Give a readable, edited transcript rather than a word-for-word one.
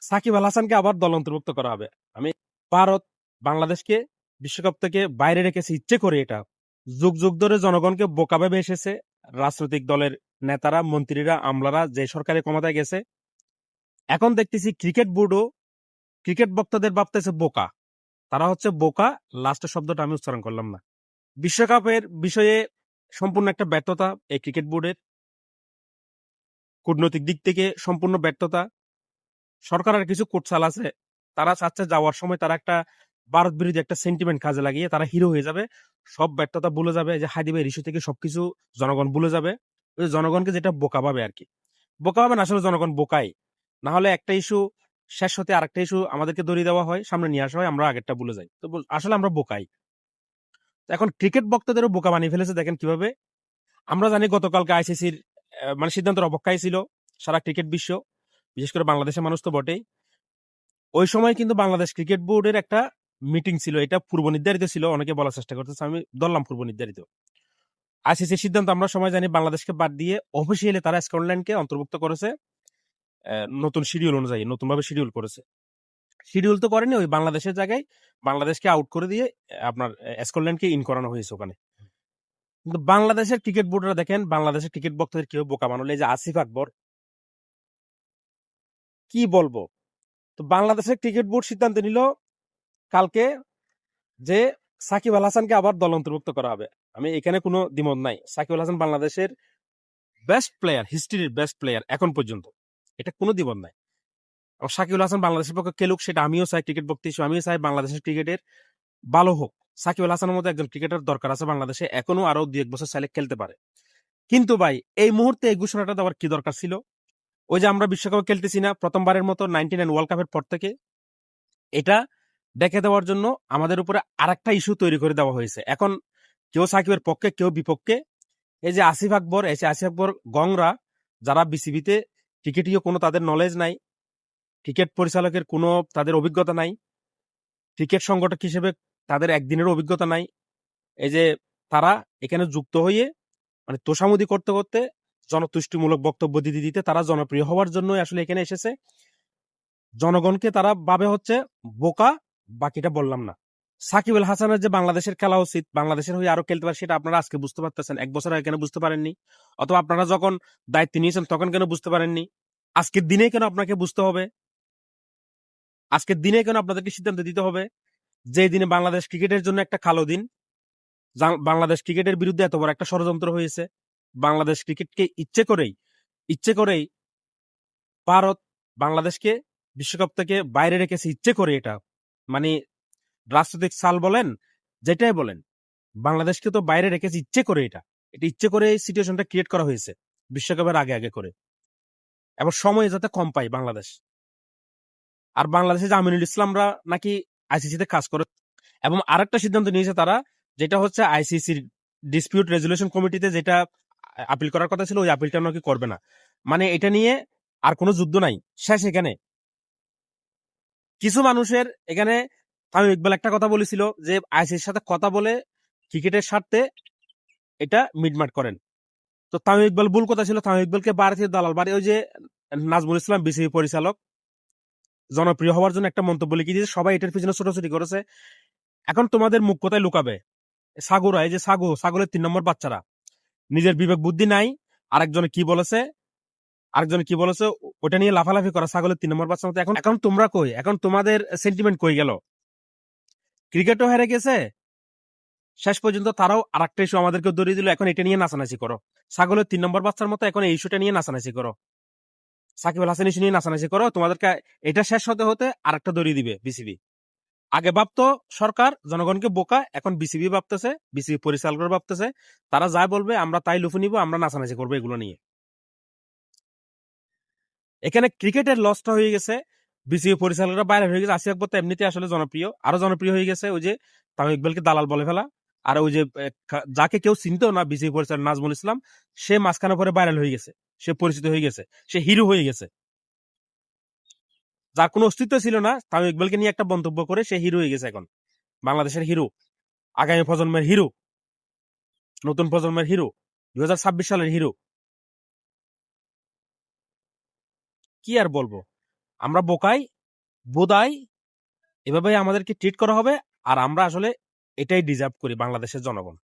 সাকিব আল হাসানকে আবার দল অন্তর্ভুক্ত করা হবে। আমি ভারত বাংলাদেশকে বিশ্বকাপ থেকে বাইরে রেখেছে ইচ্ছে করে। এটা যুগ যুগ ধরে জনগণকে বোকা ভেবে এসেছে রাজনৈতিক দলের নেতারা, মন্ত্রীরা, আমলারা, যে সরকারের ক্ষমতায় গেছে। এখন দেখতেছি ক্রিকেট বোর্ডও ক্রিকেট বক্তাদের ভাবতেছে বোকা। তারা হচ্ছে বোকা। লাস্টের শব্দটা আমি উচ্চারণ করলাম না। বিশ্বকাপের বিষয়ে সম্পূর্ণ একটা ব্যর্থতা এই ক্রিকেট বোর্ডের। কূটনৈতিক দিক থেকে সম্পূর্ণ ব্যর্থতা। সরকারের কিছু কোটচাল আছে, তারা চাচ্ছে যাওয়ার সময় তারা একটা ভারত বিরোধী একটা সেন্টিমেন্ট কাজে লাগিয়ে তারা হিরো হয়ে যাবে, সব ব্যর্থতা ভুলে যাবে, যে হাইদি ভাইয়ের ইস্যু থেকে সবকিছু জনগণ ভুলে যাবে। ওই জনগণকে যেটা বোকা পাবে আর কি। বোকা পাবে না, আসলে জনগণ বোকাই। না হলে একটা ইস্যু শেষ হতে আরেকটা ইস্যু আমাদেরকে দড়িয়ে দেওয়া হয়, সামনে নিয়ে আসা হয়, আমরা আগেরটা ভুলে যাই। তো আসলে আমরা বোকাই। এখন ক্রিকেট বক্তাদেরও বোকা বানিয়ে ফেলেছে, দেখেন কিভাবে। আমরা জানি গতকালকে আইসিসির মানে সিদ্ধান্তের অপেক্ষায় ছিল সারা ক্রিকেট বিশ্ব, বিশেষ করে বাংলাদেশের মানুষ তো বটেই। ওই সময় কিন্তু বাংলাদেশ ক্রিকেট বোর্ডের একটা মিটিং ছিল, এটা পূর্ব নির্ধারিত ছিল। অনেকে বলার চেষ্টা করতেছে, আমি ধরলাম পূর্ব নির্ধারিত। আইসিসির সিদ্ধান্ত আমরা সময় জানি, বাংলাদেশকে বাদ দিয়ে অফিসিয়ালি তারা স্কটল্যান্ডকে অন্তর্ভুক্ত করেছে নতুন শিডিউল অনুযায়ী, নতুন ভাবে শিডিউল করেছে। শিডিউল তো করেনি, ওই বাংলাদেশের জায়গায় বাংলাদেশকে আউট করে দিয়ে আপনার স্কটল্যান্ডকে ইন করানো হয়েছে ওখানে। কিন্তু বাংলাদেশের ক্রিকেট বোর্ডরা দেখেন, বাংলাদেশের ক্রিকেট বক্তাদের কেউ বোকা বানালো। এই যে আসিফ আকবর, কি বলবো। তো বাংলাদেশের ক্রিকেট বোর্ড সিদ্ধান্ত নিল কালকে যে সাকিব আল হাসানকে আবার দল অন্তর্ভুক্ত করা হবে। আমি এখানে কোনো দ্বিমত নাই। সাকিব আল হাসান বাংলাদেশের বেস্ট প্লেয়ার, হিস্ট্রির বেস্ট প্লেয়ার এখন পর্যন্ত, এটা কোনো দ্বিমত নাই। সাকিব আল হাসান বাংলাদেশের পক্ষে খেলুক, সেটা আমিও চাই। ক্রিকেট বক্তা হিসেবে আমিও চাই বাংলাদেশের ক্রিকেটের ভালো হোক। সাকিব আল হাসানের মতো একজন ক্রিকেটার দরকার আছে বাংলাদেশে, এখনো আরো 2-1 বছর চাইলে খেলতে পারে। কিন্তু ভাই এই মুহূর্তে এই ঘোষণাটা দেওয়ার কি দরকার ছিল? ওই যে আমরা বিশ্বকাপে খেলতেছি না প্রথমবারের মতো 99 ওয়ার্ল্ড কাপের পর থেকে, এটা দেখে দেওয়ার জন্য আমাদের উপরে আরেকটা ইস্যু তৈরি করে দেওয়া হয়েছে। এখন কেউ সাকিবের পক্ষে, কেউ বিপক্ষে। এই যে আসিফ আকবর, আসিফ আকবর গংরা, যারা বিসিবিতে ক্রিকেটীয় কোনো তাদের নলেজ নাই, ক্রিকেট পরিচালকের কোনো তাদের অভিজ্ঞতা নাই, ক্রিকেট সংগঠক হিসেবে তাদের একদিনের অভিজ্ঞতা নাই। এই যে তারা এখানে যুক্ত হয়ে মানে তোষামোদি করতে করতে জনতুষ্টিমূলক বক্তব্য দিতে দিতে তারা জনপ্রিয় হওয়ার জন্য আসলে এখানে এসেছে। জনগণকে তারা ভাবে হচ্ছে বোকা, বাকিটা বললাম না। সাকিব আল হাসানের যে বাংলাদেশের খেলা উচিত, বাংলাদেশের হয়ে আরো খেলতে পারে, সেটা আপনারা আজকে বুঝতে পারতেছেন। 1 বছর আগে কেন বুঝতে পারেননি? অথবা আপনারা যখন দায়িত্ব নিয়েছেন তখন কেন বুঝতে পারেননি? আজকের দিনে কেন আপনাকে বুঝতে হবে? আজকের দিনে কেন আপনাদেরকে সিদ্ধান্ত দিতে হবে? যে দিনে বাংলাদেশ ক্রিকেটের জন্য একটা কালো দিন, বাংলাদেশ ক্রিকেটের বিরুদ্ধে এত বড় একটা ষড়যন্ত্র হয়েছে, বাংলাদেশ ক্রিকেটকে ইচ্ছে করেই ভারত বাংলাদেশকে বিশ্বকাপ থেকে বাইরে রেখেছে ইচ্ছে করে। এটা মানে রাজনৈতিক সাল বলেন, যেটাই বলেন, বাংলাদেশকে তো বাইরে রেখেছে ইচ্ছে করে। এটা এটা ইচ্ছে করে এই সিচুয়েশনটা ক্রিয়েট করা হয়েছে বিশ্বকাপের আগে আগে করে, এবং সময় যাতে কম পায় বাংলাদেশ। আর বাংলাদেশে যে আমিনুল ইসলামরা নাকি আইসিসিতে কাজ করে, এবং আরেকটা সিদ্ধান্ত নিয়েছে তারা, যেটা হচ্ছে আইসিসির ডিসপিউট রেজুলেশন কমিটিতে যেটা আপিল করার কথা ছিল, ওই আপিলটা নাকি করবে না। মানে এটা নিয়ে আর কোনো যুদ্ধ নাই, শেষ এখানে। কিছু মানুষের এখানে তামিম ইকবাল একটা কথা বলেছিল যে আইসিসির সাথে কথা বলে ক্রিকেটের স্বার্থে এটা মিটমাট করেন। তো তামিম ইকবাল ভুল কথা ছিল। তামিম ইকবালকে ভারতীয় দালাল বাড়ি, ওই যে নাজমুল ইসলাম বিসিবি পরিচালক, জনপ্রিয় হওয়ার জন্য একটা মন্তব্য লিখে দিয়েছে, সবাই এটার পিছনে ছোটাছুটি করেছে। এখন তোমাদের মুখ কোথায় লুকাবে? সাগুরা, এই যে ছাগলের 3 নম্বর বাচ্চারা, নিজের বিবেক বুদ্ধি নাই। আরেকজনে কি বলেছে ওটা নিয়ে লাফালাফি করা, ছাগলের 3 নম্বর বাচ্চার মতো। এখন এখন তোমরা কই? এখন তোমাদের সেন্টিমেন্ট কই গেল? ক্রিকেটও হেরে গেছে, শেষ পর্যন্ত তারাও আরেকটা ইস্যু আমাদেরকে ধরিয়ে দিল, এখন এটা নিয়ে নাচানাচি করো। ছাগলের 3 নম্বর বাচ্চার মতো এখন এই ইস্যুটা নিয়ে নাচানাচি করো, সাকিব আল হাসান ইস্যু নিয়ে নাচানাচি করো। তোমাদেরকে এটা শেষ হতে হতে আরেকটা ধরিয়ে দিবে বিসিবি। আগে ভাবতো সরকার জনগণকে বোকা, এখন বিসিবি ভাবতেছে, বিসিবি পরিচালকরা ভাবতেছে তারা যা বলবে আমরা তাই লুফে নিব, আমরা নাচানাচি করবো এগুলো নিয়ে। এখানে ক্রিকেটের লসটা হয়ে গেছে, বিসিবি পরিচালকরা বাইরে হয়ে গেছে। আসিফ আকবর তো এমনিতে আসলে জনপ্রিয়, আরো জনপ্রিয় হয়ে গেছে। ওই যে তামিম ইকবালকে দালাল বলে ফেলা, আর ওই যে যাকে কেউ চিনতেও না বিসিবি পরিচালক নাজমুল ইসলাম, সে মাঝখানে পরে ভাইরাল হয়ে গেছে, সে পরিচিত হয়ে গেছে, সে হিরো হয়ে গেছে। যার কোনো অস্তিত্ব ছিল না, তামিম ইকবালকে নিয়ে একটা মন্তব্য করে সে হিরো হয়ে গেছে। এখন বাংলাদেশের হিরো, আগামী প্রজন্মের হিরো, নতুন প্রজন্মের হিরো, 2026 সালের হিরো। কি আর বলবো, আমরা বোকাই। বোধহয় এভাবে আমাদেরকে ট্রিট করা হবে, আর আমরা আসলে এটাই ডিজার্ভ করি বাংলাদেশের জনগণ।